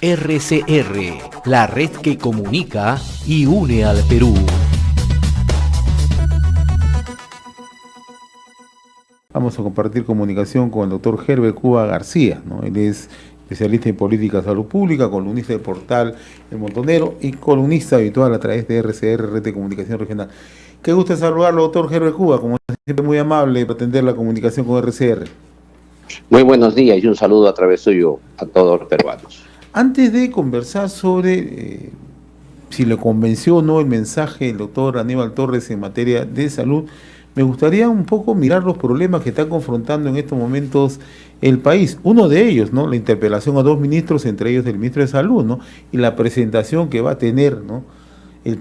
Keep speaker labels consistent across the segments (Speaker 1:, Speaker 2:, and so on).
Speaker 1: RCR, la red que comunica y une al Perú.
Speaker 2: Vamos a compartir comunicación con el doctor Herbert Cuba García, ¿no? Él es especialista en política de salud pública, columnista del portal El Montonero y columnista habitual a través de RCR, Red de Comunicación Regional. Qué gusto saludarlo, doctor Herbert Cuba, como siempre muy amable para atender la comunicación con RCR.
Speaker 3: Muy buenos días y un saludo a través suyo a todos los peruanos.
Speaker 2: Antes de conversar sobre si le convenció o no el mensaje del doctor Aníbal Torres en materia de salud, me gustaría un poco mirar los problemas que está confrontando en estos momentos el país. Uno de ellos, ¿no?, la interpelación a dos ministros, entre ellos el ministro de Salud, ¿no?, y la presentación que va a tener, ¿no?, el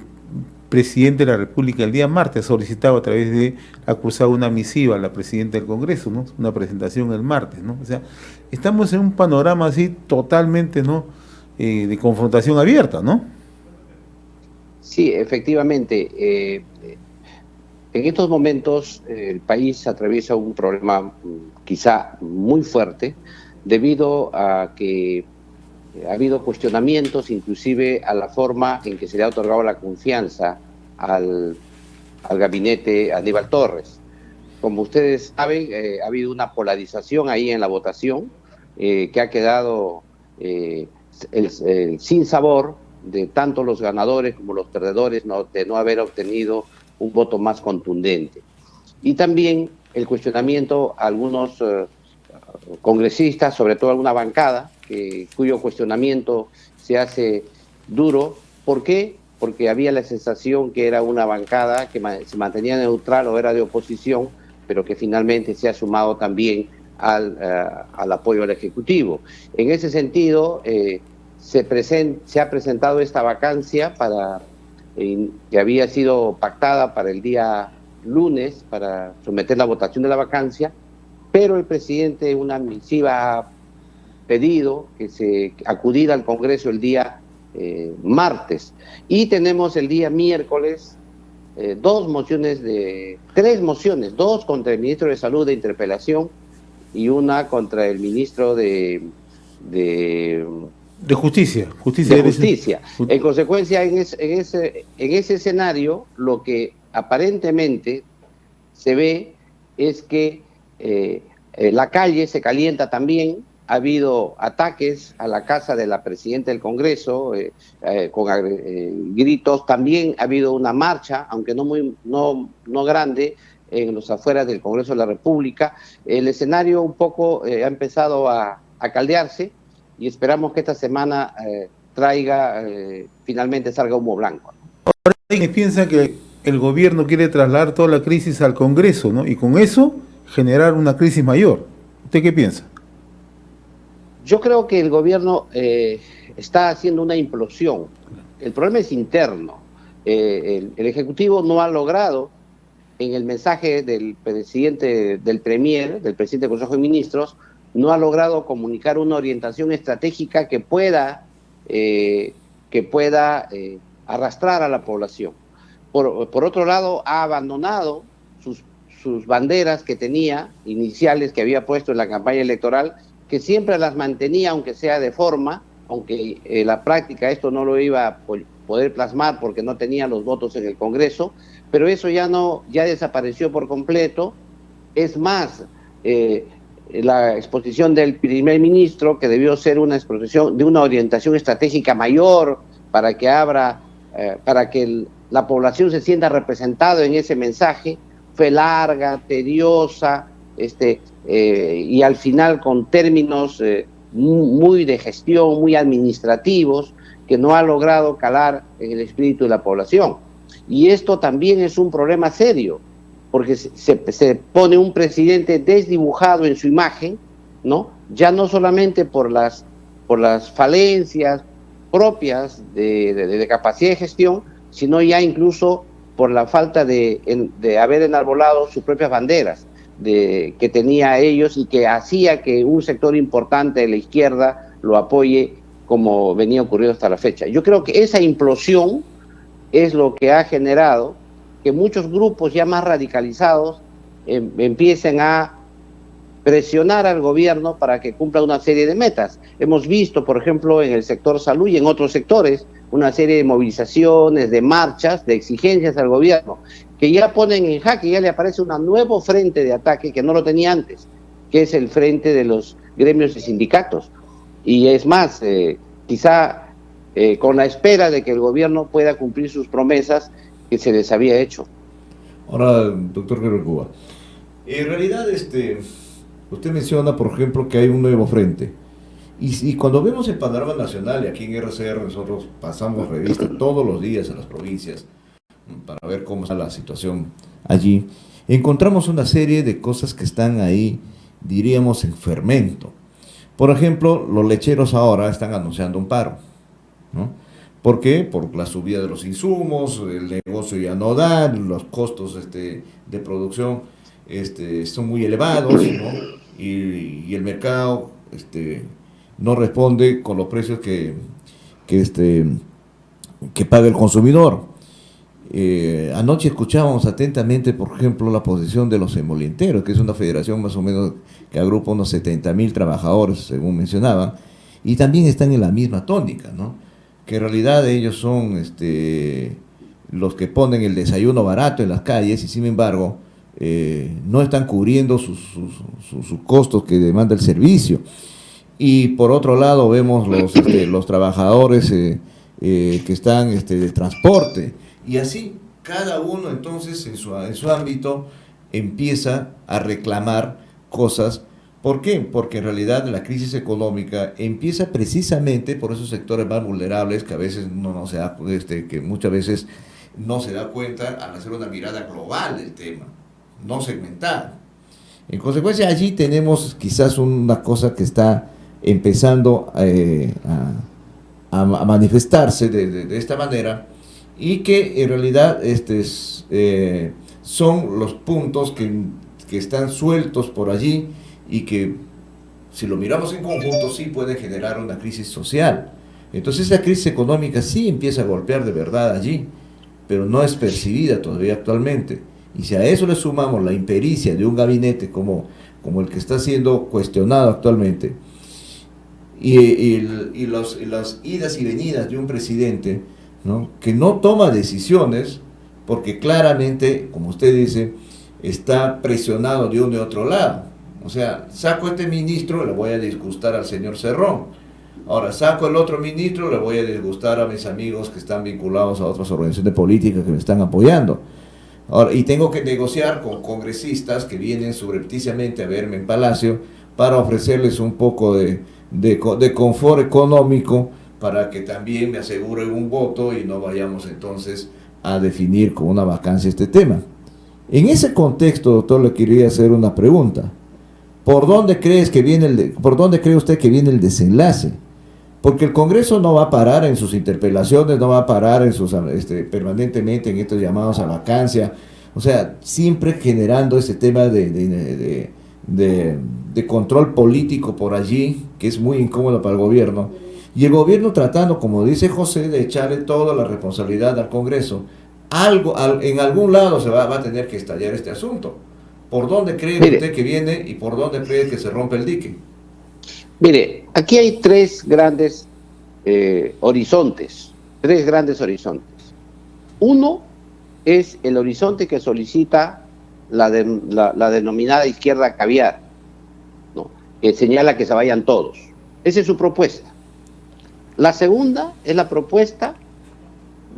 Speaker 2: presidente de la República el día martes, solicitado a través de acusar una misiva a la presidenta del Congreso, ¿no?, una presentación el martes, ¿no? O sea, estamos en un panorama así totalmente, ¿no?, de confrontación abierta, ¿no?
Speaker 3: Sí, efectivamente. En estos momentos el país atraviesa un problema quizá muy fuerte debido a que ha habido cuestionamientos inclusive a la forma en que se le ha otorgado la confianza al gabinete Aníbal Torres. Como ustedes saben, ha habido una polarización ahí en la votación que ha quedado el sin sabor de tanto los ganadores como los perdedores de no haber obtenido un voto más contundente. Y también el cuestionamiento a algunos congresistas, sobre todo alguna bancada, cuyo cuestionamiento se hace duro. ¿Por qué? Porque había la sensación que era una bancada que se mantenía neutral o era de oposición, pero que finalmente se ha sumado también al apoyo al Ejecutivo. En ese sentido, se ha presentado esta vacancia que había sido pactada para el día lunes para someter la votación de la vacancia, pero el presidente en una misiva ha pedido que se acudiera al Congreso el día martes, y tenemos el día miércoles tres mociones, dos contra el ministro de Salud de interpelación y una contra el ministro de
Speaker 2: Justicia.
Speaker 3: En consecuencia, en ese escenario, lo que aparentemente se ve es que la calle se calienta también. Ha habido ataques a la casa de la presidenta del Congreso con gritos. También ha habido una marcha, aunque no grande, en los afueras del Congreso de la República. El escenario un poco ha empezado a caldearse, y esperamos que esta semana finalmente salga humo blanco.
Speaker 2: Ahora alguien piensa que el gobierno quiere trasladar toda la crisis al Congreso, ¿no?, y con eso generar una crisis mayor. ¿Usted qué piensa?
Speaker 3: Yo creo que el gobierno está haciendo una implosión. El problema es interno. El Ejecutivo no ha logrado, en el mensaje del presidente del presidente del Consejo de Ministros, no ha logrado comunicar una orientación estratégica que pueda arrastrar a la población. Por otro lado, ha abandonado sus banderas que tenía, iniciales que había puesto en la campaña electoral, que siempre las mantenía, aunque sea de forma, aunque en la práctica esto no lo iba a poder plasmar porque no tenía los votos en el Congreso, pero eso ya desapareció por completo. Es más, la exposición del primer ministro, que debió ser una exposición de una orientación estratégica mayor para que la población se sienta representada en ese mensaje, fue larga, tediosa, y al final con términos muy de gestión, muy administrativos, que no ha logrado calar en el espíritu de la población. Y esto también es un problema serio, porque se pone un presidente desdibujado en su imagen, ¿no? Ya no solamente por las falencias propias de capacidad de gestión, sino ya incluso por la falta de haber enarbolado sus propias banderas que tenía ellos, y que hacía que un sector importante de la izquierda lo apoye, como venía ocurriendo hasta la fecha. Yo creo que esa implosión es lo que ha generado que muchos grupos ya más radicalizados empiecen a presionar al gobierno para que cumpla una serie de metas. Hemos visto, por ejemplo, en el sector salud y en otros sectores, una serie de movilizaciones, de marchas, de exigencias al gobierno, que ya ponen en jaque, ya le aparece un nuevo frente de ataque que no lo tenía antes, que es el frente de los gremios y sindicatos. Y es más, quizá con la espera de que el gobierno pueda cumplir sus promesas que se les había hecho.
Speaker 4: Ahora, doctor Guerrero Cuba, en realidad usted menciona, por ejemplo, que hay un nuevo frente. Y cuando vemos el panorama nacional, y aquí en RCR nosotros pasamos revista todos los días a las provincias para ver cómo está la situación allí, encontramos una serie de cosas que están ahí, diríamos, en fermento. Por ejemplo, los lecheros ahora están anunciando un paro, ¿no? ¿Por qué? Por la subida de los insumos, el negocio ya no da, los costos de producción son muy elevados, ¿no? Y el mercado no responde con los precios que paga el consumidor. Anoche escuchábamos atentamente, por ejemplo, la posición de los emolienteros, que es una federación más o menos que agrupa unos 70.000 trabajadores, según mencionaban, y también están en la misma tónica, ¿no? Que en realidad ellos son los que ponen el desayuno barato en las calles y sin embargo no están cubriendo sus costos que demanda el servicio. Y por otro lado vemos los trabajadores que están de transporte, y así cada uno entonces en su ámbito empieza a reclamar cosas. ¿Por qué? Porque en realidad la crisis económica empieza precisamente por esos sectores más vulnerables que a veces no se da, que muchas veces no se da cuenta al hacer una mirada global del tema, no segmentada. En consecuencia, allí tenemos quizás una cosa que está empezando a manifestarse de esta manera, y que en realidad son los puntos que están sueltos por allí, y que si lo miramos en conjunto sí pueden generar una crisis social. Entonces esa crisis económica sí empieza a golpear de verdad allí, pero no es percibida todavía actualmente. Y si a eso le sumamos la impericia de un gabinete como el que está siendo cuestionado actualmente, y las idas y venidas de un presidente, ¿no?, que no toma decisiones porque claramente, como usted dice, está presionado de uno y otro lado. O sea, saco este ministro, le voy a disgustar al señor Cerrón. Ahora, saco el otro ministro, le voy a disgustar a mis amigos que están vinculados a otras organizaciones políticas que me están apoyando. Ahora, y tengo que negociar con congresistas que vienen subrepticiamente a verme en Palacio para ofrecerles un poco de confort económico para que también me aseguren un voto y no vayamos entonces a definir con una vacancia este tema. En ese contexto, doctor, le quería hacer una pregunta. ¿Por dónde cree usted que viene el desenlace? Porque el Congreso no va a parar en sus interpelaciones, no va a parar en sus permanentemente en estos llamados a vacancia, o sea, siempre generando ese tema de control político por allí, que es muy incómodo para el gobierno, y el gobierno tratando, como dice José, de echarle toda la responsabilidad al Congreso. En algún lado se va a tener que estallar este asunto. ¿Por dónde cree usted que viene y por dónde cree que se rompe el dique?
Speaker 3: Mire, aquí hay tres grandes horizontes. Uno es el horizonte que solicita la denominada izquierda caviar, ¿no?, que señala que se vayan todos. Esa es su propuesta. La segunda es la propuesta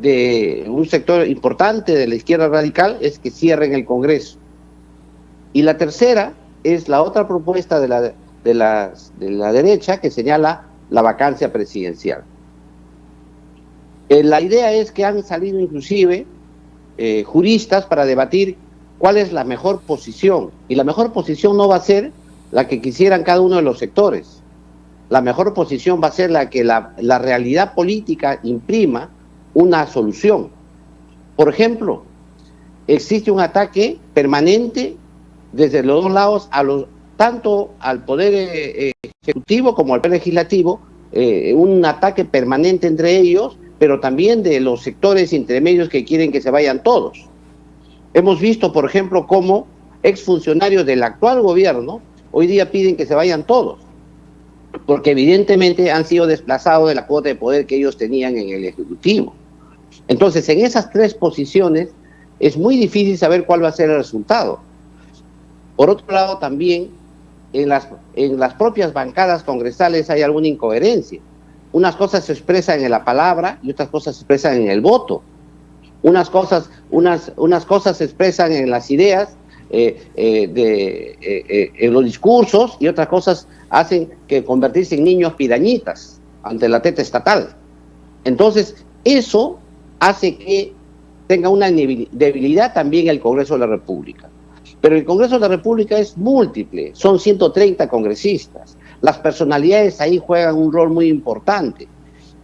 Speaker 3: de un sector importante de la izquierda radical, es que cierren el Congreso. Y la tercera es la otra propuesta de la derecha, que señala la vacancia presidencial. La idea es que han salido inclusive juristas para debatir cuál es la mejor posición, y la mejor posición no va a ser la que quisieran cada uno de los sectores. La mejor posición va a ser la que la realidad política imprima una solución. Por ejemplo, existe un ataque permanente desde los dos lados, tanto al Poder Ejecutivo como al Poder Legislativo, un ataque permanente entre ellos, pero también de los sectores intermedios que quieren que se vayan todos. Hemos visto, por ejemplo, cómo exfuncionarios del actual gobierno hoy día piden que se vayan todos, porque evidentemente han sido desplazados de la cuota de poder que ellos tenían en el Ejecutivo. Entonces, en esas tres posiciones es muy difícil saber cuál va a ser el resultado. Por otro lado, también en las propias bancadas congresales hay alguna incoherencia. Unas cosas se expresan en la palabra y otras cosas se expresan en el voto. Unas cosas se expresan en las ideas, en los discursos, y otras cosas hacen que convertirse en niños pirañitas ante la teta estatal. Entonces, eso hace que tenga una debilidad también el Congreso de la República. Pero el Congreso de la República es múltiple, son 130 congresistas. Las personalidades ahí juegan un rol muy importante.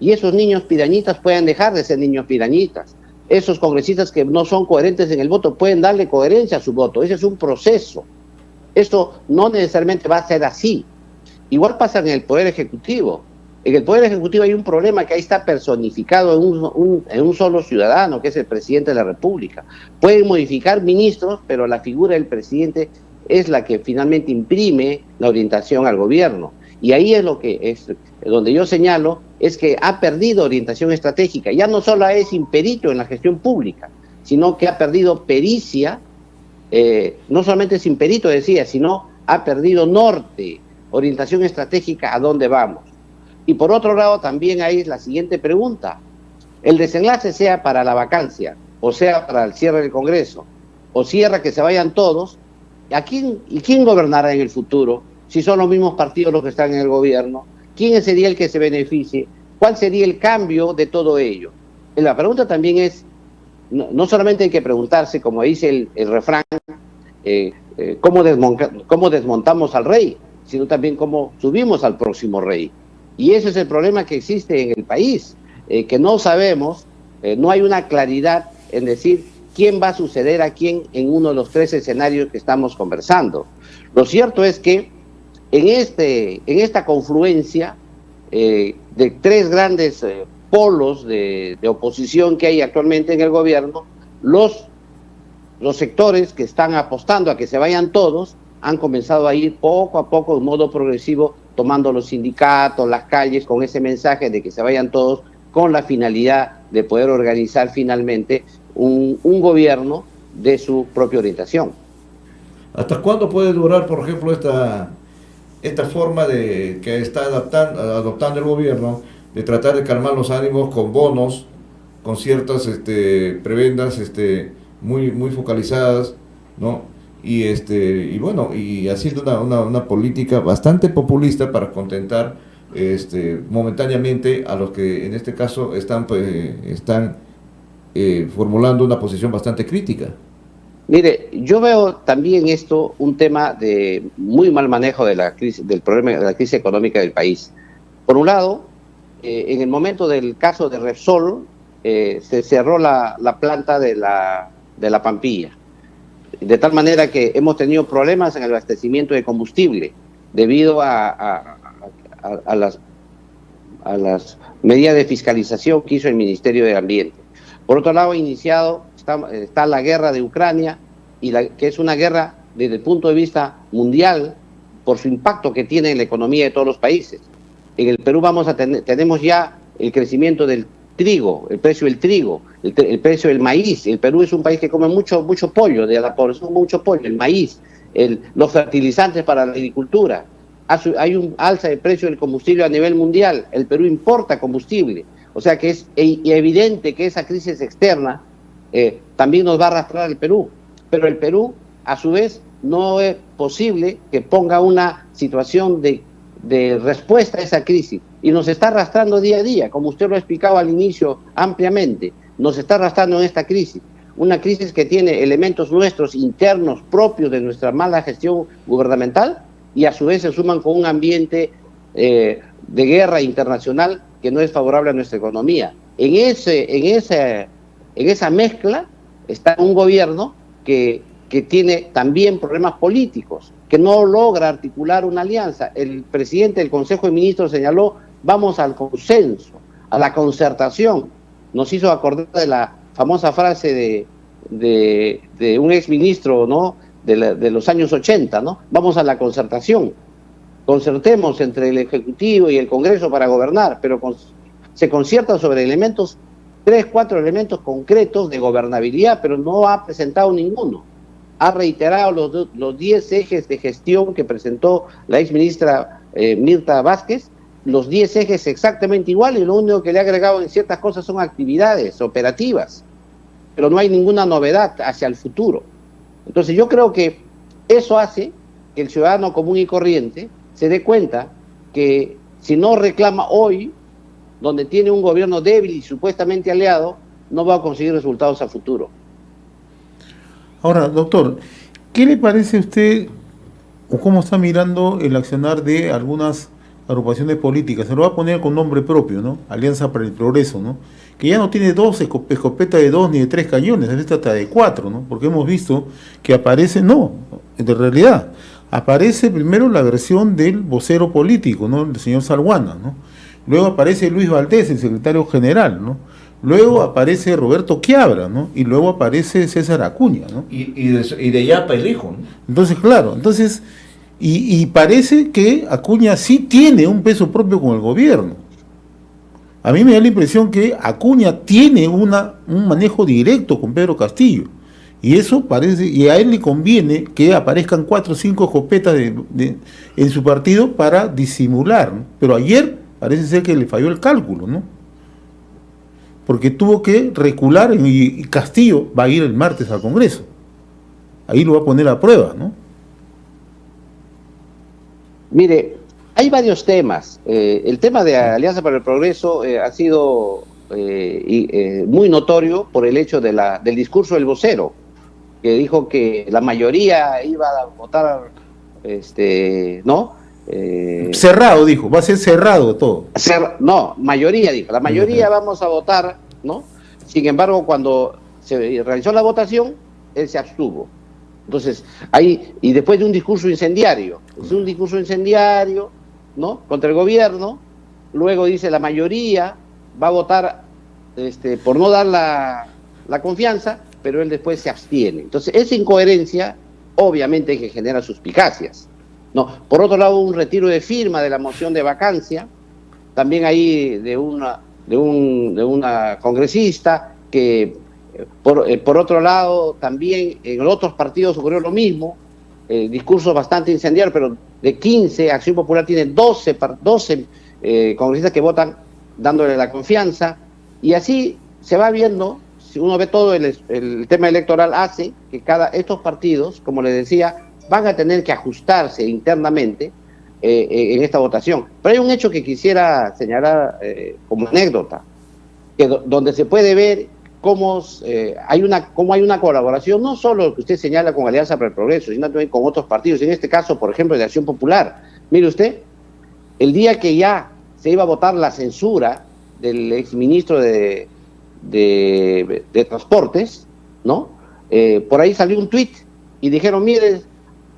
Speaker 3: Y esos niños pirañitas pueden dejar de ser niños pirañitas. Esos congresistas que no son coherentes en el voto pueden darle coherencia a su voto. Ese es un proceso. Esto no necesariamente va a ser así. Igual pasa en el Poder Ejecutivo. En el Poder Ejecutivo hay un problema que ahí está personificado en un solo ciudadano, que es el presidente de la República. Pueden modificar ministros, pero la figura del presidente es la que finalmente imprime la orientación al gobierno. Y ahí es donde yo señalo, es que ha perdido orientación estratégica. Ya no solo es imperito en la gestión pública, sino que ha perdido pericia, no solamente es imperito, decía, sino ha perdido norte, orientación estratégica a dónde vamos. Y por otro lado también hay la siguiente pregunta: el desenlace sea para la vacancia, o sea para el cierre del Congreso, o cierra que se vayan todos, ¿quién gobernará en el futuro? Si son los mismos partidos los que están en el gobierno, ¿quién sería el que se beneficie? ¿Cuál sería el cambio de todo ello? La pregunta también es, no solamente hay que preguntarse, como dice el refrán, ¿cómo desmontamos al rey?, sino también cómo subimos al próximo rey. Y ese es el problema que existe en el país, que no sabemos, no hay una claridad en decir quién va a suceder a quién en uno de los tres escenarios que estamos conversando. Lo cierto es que en esta confluencia de tres grandes polos de oposición que hay actualmente en el gobierno, los sectores que están apostando a que se vayan todos han comenzado a ir poco a poco, de modo progresivo, tomando los sindicatos, las calles, con ese mensaje de que se vayan todos, con la finalidad de poder organizar finalmente un gobierno de su propia orientación.
Speaker 4: ¿Hasta cuándo puede durar, por ejemplo, esta forma que está adoptando el gobierno de tratar de calmar los ánimos con bonos, con ciertas prebendas muy focalizadas, ¿no? Y bueno, y haciendo una política bastante populista para contentar momentáneamente a los que en este caso están formulando una posición bastante crítica?
Speaker 3: Mire, yo veo también esto un tema de muy mal manejo de la crisis, del problema de la crisis económica del país. Por un lado, en el momento del caso de Repsol, se cerró la planta de la Pampilla, de tal manera que hemos tenido problemas en el abastecimiento de combustible debido a las medidas de fiscalización que hizo el Ministerio de Ambiente. Por otro lado, está la guerra de Ucrania, que es una guerra desde el punto de vista mundial por su impacto que tiene en la economía de todos los países. En el Perú tenemos ya el crecimiento del trigo, el precio del trigo, el precio del maíz. El Perú es un país que come mucho pollo, de la población mucho pollo, el maíz, los fertilizantes para la agricultura. Hay un alza de precio del combustible a nivel mundial. El Perú importa combustible. O sea que es evidente que esa crisis externa también nos va a arrastrar al Perú. Pero el Perú, a su vez, no es posible que ponga una situación de respuesta a esa crisis. Y nos está arrastrando día a día, como usted lo ha explicado al inicio ampliamente. Nos está arrastrando en esta crisis. Una crisis que tiene elementos nuestros internos propios de nuestra mala gestión gubernamental y a su vez se suman con un ambiente de guerra internacional que no es favorable a nuestra economía. En esa mezcla está un gobierno que tiene también problemas políticos, que no logra articular una alianza. El presidente del Consejo de Ministros señaló: vamos al consenso, a la concertación. Nos hizo acordar de la famosa frase de un exministro, ¿no?, de los años 80, ¿no? Vamos a la concertación. Concertemos entre el Ejecutivo y el Congreso para gobernar, pero se concierta sobre elementos, 3, 4 elementos concretos de gobernabilidad, pero no ha presentado ninguno. Ha reiterado los 10 ejes de gestión que presentó la exministra Mirta Vázquez, los 10 ejes exactamente igual, y lo único que le ha agregado en ciertas cosas son actividades operativas, pero no hay ninguna novedad hacia el futuro. Entonces yo creo que eso hace que el ciudadano común y corriente se dé cuenta que si no reclama hoy, donde tiene un gobierno débil y supuestamente aliado, no va a conseguir resultados a futuro.
Speaker 2: Ahora, doctor, ¿qué le parece a usted o cómo está mirando el accionar de algunas agrupaciones políticas? Se lo va a poner con nombre propio, ¿no? Alianza para el Progreso, ¿no? Que ya no tiene 2 escopetas de 2 ni de 3 cañones, es hasta de 4, ¿no? Porque hemos visto que aparece, no, de realidad, aparece primero la versión del vocero político, ¿no? El señor Salguana, ¿no? Luego aparece Luis Valdés, el secretario general, ¿no? Luego aparece Roberto Quiabra, ¿no? Y luego aparece César Acuña, ¿no?
Speaker 4: Y de Yapa el hijo, ¿no?
Speaker 2: Entonces, claro, y parece que Acuña sí tiene un peso propio con el gobierno. A mí me da la impresión que Acuña tiene un manejo directo con Pedro Castillo. Y eso parece, y a él le conviene que aparezcan 4 o 5 escopetas en su partido para disimular, ¿no? Pero ayer parece ser que le falló el cálculo, ¿no? Porque tuvo que recular y Castillo va a ir el martes al Congreso. Ahí lo va a poner a prueba, ¿no?
Speaker 3: Mire, hay varios temas. El tema de Alianza para el Progreso ha sido muy notorio por el hecho del discurso del vocero, que dijo que la mayoría iba a votar, ¿no?
Speaker 2: Cerrado, dijo, va a ser cerrado todo.
Speaker 3: No, mayoría, dijo, la mayoría vamos a votar, ¿no? Sin embargo, cuando se realizó la votación, él se abstuvo. Entonces, ahí, y después de un discurso incendiario, ¿no? Contra el gobierno, luego dice la mayoría va a votar por no dar la confianza, pero él después se abstiene. Entonces, esa incoherencia, obviamente, que genera suspicacias, ¿no? Por otro lado, un retiro de firma de la moción de vacancia, también ahí de una congresista que por otro lado también en otros partidos ocurrió lo mismo, discursos bastante incendiarios, pero de 15, Acción Popular tiene 12 congresistas que votan dándole la confianza, y así se va viendo. Si uno ve todo el tema electoral, hace que estos partidos, como les decía, van a tener que ajustarse internamente en esta votación. Pero hay un hecho que quisiera señalar como anécdota, donde se puede ver cómo hay una colaboración, no solo que usted señala con Alianza para el Progreso, sino también con otros partidos, en este caso, por ejemplo, de Acción Popular. Mire usted, el día que ya se iba a votar la censura del exministro de Transportes, ¿no? Por ahí salió un tuit y dijeron, mire,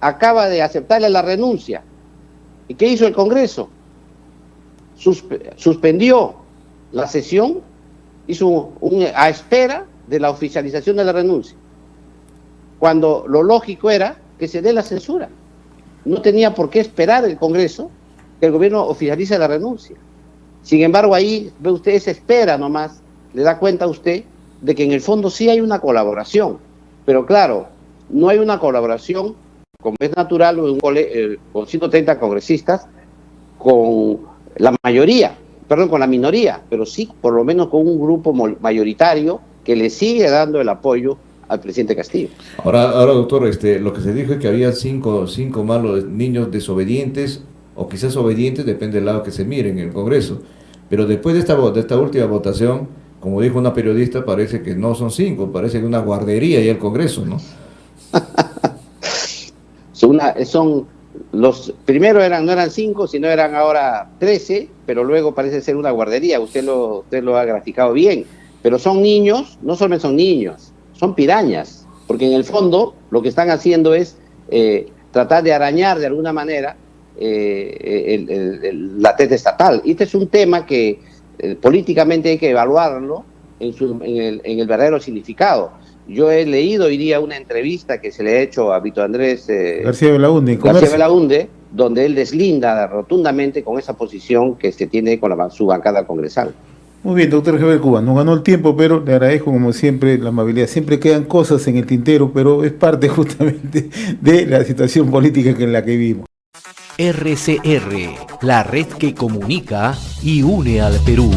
Speaker 3: acaba de aceptarle la renuncia. ¿Y qué hizo el Congreso? Suspendió la sesión, hizo a espera de la oficialización de la renuncia, cuando lo lógico era que se dé la censura. No tenía por qué esperar el Congreso que el gobierno oficialice la renuncia. Sin embargo, ahí ve usted esa espera nomás, le da cuenta a usted de que en el fondo sí hay una colaboración, pero claro, no hay una colaboración, como es natural, con 130 congresistas, con la minoría, pero sí por lo menos con un grupo mayoritario que le sigue dando el apoyo al presidente Castillo.
Speaker 4: Ahora doctor, lo que se dijo es que había cinco malos niños desobedientes, o quizás obedientes, depende del lado que se mire en el Congreso, pero después de esta última votación, como dijo una periodista, parece que no son 5, parece que una guardería y el Congreso, ¿no?
Speaker 3: Primero no eran 5, sino eran ahora 13, pero luego parece ser una guardería, usted lo ha graficado bien, pero son niños, no solo son niños, son pirañas, porque en el fondo lo que están haciendo es tratar de arañar de alguna manera la teta estatal. Y este es un tema que políticamente hay que evaluarlo en el verdadero significado. Yo he leído hoy día una entrevista que se le ha hecho a Víctor Andrés
Speaker 2: García Belaúnde, en
Speaker 3: García
Speaker 2: Comercio.
Speaker 3: Belaúnde, donde él deslinda rotundamente con esa posición que se tiene con su bancada congresal.
Speaker 2: Muy bien, doctor Heber Cuba, nos ganó el tiempo, pero le agradezco como siempre la amabilidad. Siempre quedan cosas en el tintero, pero es parte justamente de la situación política en la que vivimos.
Speaker 1: RCR, la red que comunica y une al Perú.